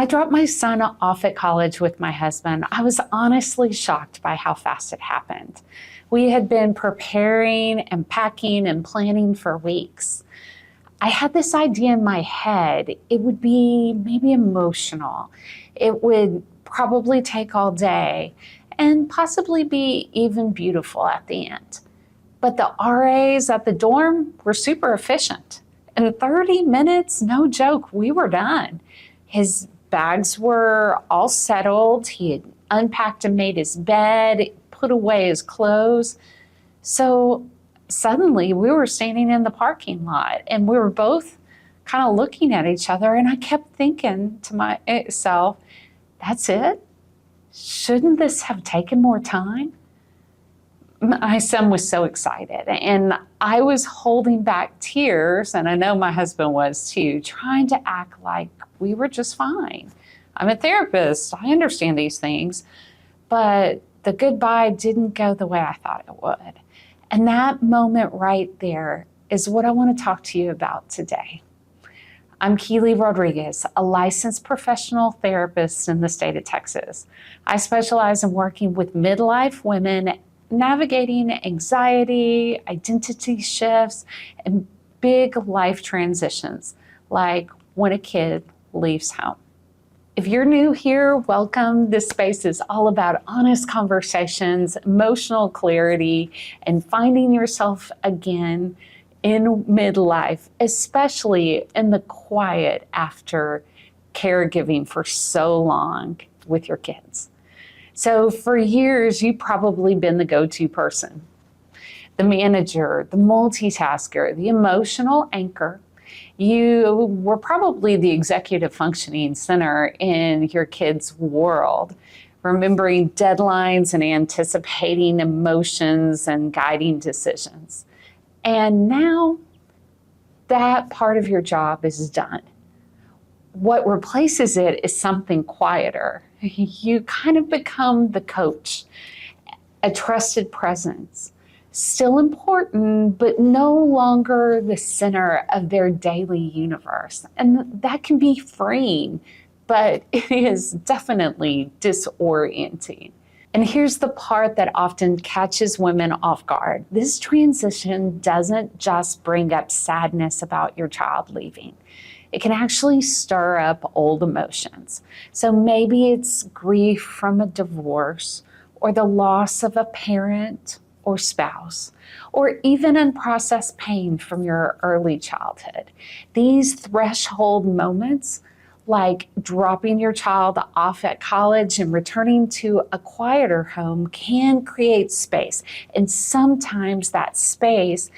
I dropped my son off at college with my husband, I was honestly shocked by how fast it happened. We had been preparing and packing and planning for weeks. I had this idea in my head. It would be maybe emotional. It would probably take all day and possibly be even beautiful at the end. But the RAs at the dorm were super efficient. In 30 minutes, no joke, we were done. His bags were all settled. He had unpacked and made his bed, put away his clothes. So suddenly we were standing in the parking lot and we were both kind of looking at each other, and I kept thinking to myself, that's it? Shouldn't this have taken more time? My son was so excited, and I was holding back tears, and I know my husband was too, trying to act like we were just fine. I'm a therapist, I understand these things, but the goodbye didn't go the way I thought it would. And that moment right there is what I want to talk to you about today. I'm Keely Rodriguez, a licensed professional therapist in the state of Texas. I specialize in working with midlife women navigating anxiety, identity shifts, and big life transitions, like when a kid leaves home. If you're new here, welcome. This space is all about honest conversations, emotional clarity, and finding yourself again in midlife, especially in the quiet after caregiving for so long with your kids. So for years, you've probably been the go-to person, the manager, the multitasker, the emotional anchor. You were probably the executive functioning center in your kids' world, remembering deadlines and anticipating emotions and guiding decisions. And now that part of your job is done. What replaces it is something quieter. You kind of become the coach, a trusted presence, still important, but no longer the center of their daily universe. And that can be freeing, but it is definitely disorienting. And here's the part that often catches women off guard. This transition doesn't just bring up sadness about your child leaving. It can actually stir up old emotions. So maybe it's grief from a divorce, or the loss of a parent or spouse, or even unprocessed pain from your early childhood. These threshold moments, like dropping your child off at college and returning to a quieter home, can create space. And sometimes that space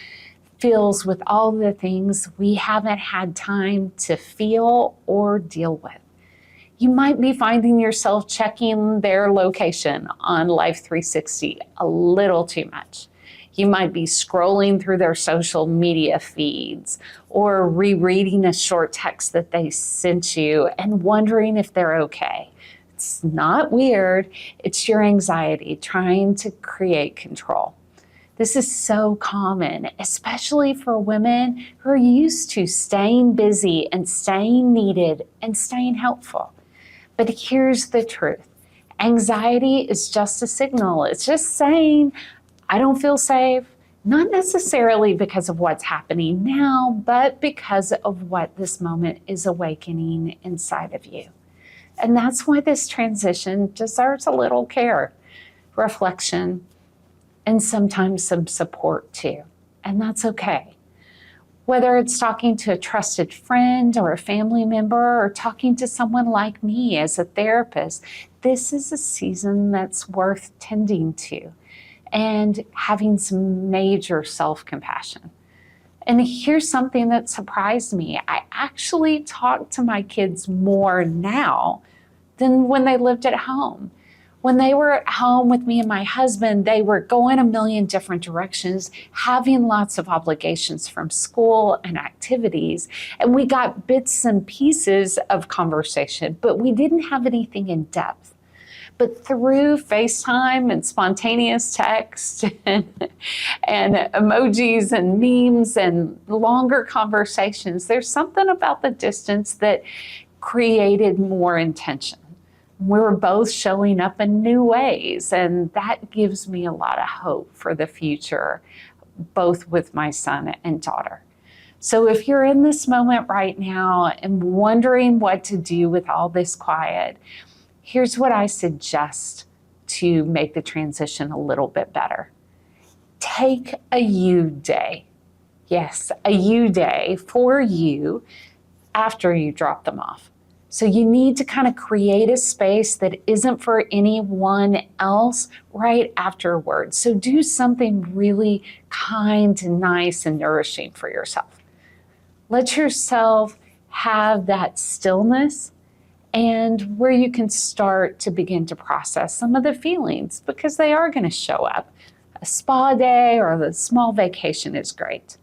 fills with all the things we haven't had time to feel or deal with. You might be finding yourself checking their location on Life 360 a little too much. You might be scrolling through their social media feeds or rereading a short text that they sent you and wondering if they're okay. It's not weird. It's your anxiety trying to create control. This is so common, especially for women who are used to staying busy and staying needed and staying helpful. But here's the truth. Anxiety is just a signal. It's just saying, I don't feel safe, not necessarily because of what's happening now, but because of what this moment is awakening inside of you. And that's why this transition deserves a little care, reflection, and sometimes some support too. And that's okay. Whether it's talking to a trusted friend or a family member or talking to someone like me as a therapist, this is a season that's worth tending to and having some major self-compassion. And here's something that surprised me. I actually talk to my kids more now than when they lived at home. When they were at home with me and my husband, they were going a million different directions, having lots of obligations from school and activities. And we got bits and pieces of conversation, but we didn't have anything in depth. But through FaceTime and spontaneous text and emojis and memes and longer conversations, there's something about the distance that created more intention. We were both showing up in new ways, and that gives me a lot of hope for the future, both with my son and daughter. So if you're in this moment right now and wondering what to do with all this quiet, here's what I suggest to make the transition a little bit better. Take a you day. Yes, a you day for you after you drop them off. So you need to kind of create a space that isn't for anyone else right afterwards. So do something really kind and nice and nourishing for yourself. Let yourself have that stillness and where you can start to begin to process some of the feelings, because they are going to show up. A spa day or a small vacation is great.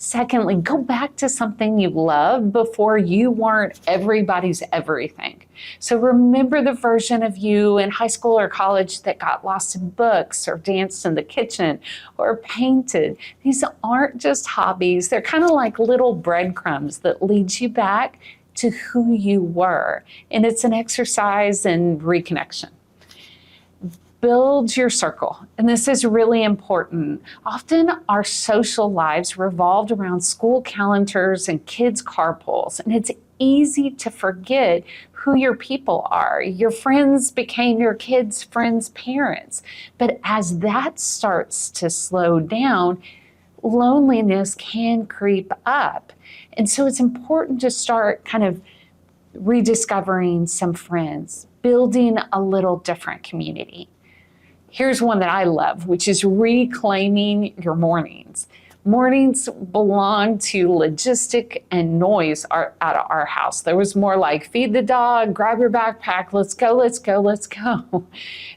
Secondly, go back to something you loved before you weren't everybody's everything. So remember the version of you in high school or college that got lost in books or danced in the kitchen or painted. These aren't just hobbies. They're kind of like little breadcrumbs that lead you back to who you were. And it's an exercise in reconnection. Build your circle. And this is really important. Often our social lives revolved around school calendars and kids' carpools, and it's easy to forget who your people are. Your friends became your kids' friends' parents. But as that starts to slow down, loneliness can creep up. And so it's important to start kind of rediscovering some friends, building a little different community. Here's one that I love, which is reclaiming your mornings. Mornings belong to logistic and noise out of our house. There was more like feed the dog, grab your backpack, let's go, let's go, let's go.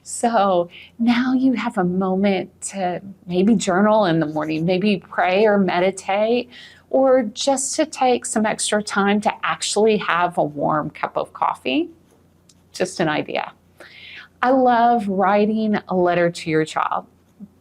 So now you have a moment to maybe journal in the morning, maybe pray or meditate, or just to take some extra time to actually have a warm cup of coffee. Just an idea. I love writing a letter to your child,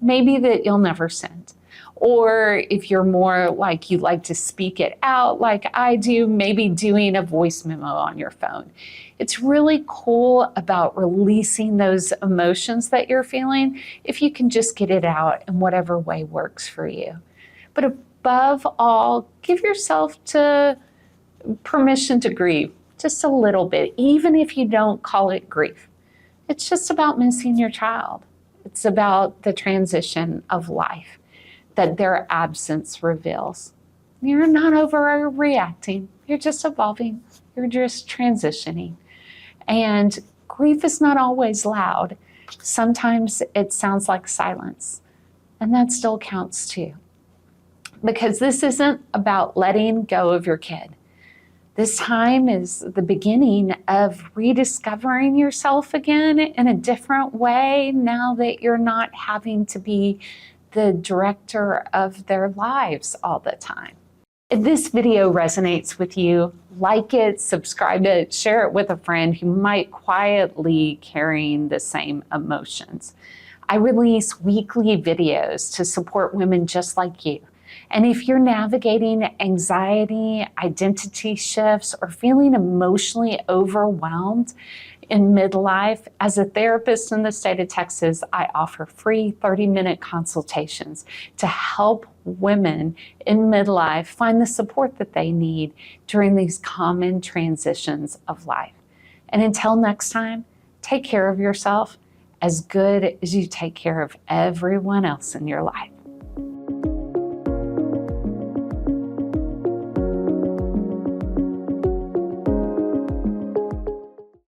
maybe that you'll never send. Or if you're more like you like to speak it out like I do, maybe doing a voice memo on your phone. It's really cool about releasing those emotions that you're feeling if you can just get it out in whatever way works for you. But above all, give yourself permission to grieve just a little bit, even if you don't call it grief. It's just about missing your child. It's about the transition of life that their absence reveals. You're not overreacting. You're just evolving. You're just transitioning. And grief is not always loud. Sometimes it sounds like silence. And that still counts too. Because this isn't about letting go of your kid. This time is the beginning of rediscovering yourself again in a different way now that you're not having to be the director of their lives all the time. If this video resonates with you, like it, subscribe to it, share it with a friend who might quietly carrying the same emotions. I release weekly videos to support women just like you. And if you're navigating anxiety, identity shifts, or feeling emotionally overwhelmed in midlife, as a therapist in the state of Texas, I offer free 30-minute consultations to help women in midlife find the support that they need during these common transitions of life. And until next time, take care of yourself as good as you take care of everyone else in your life.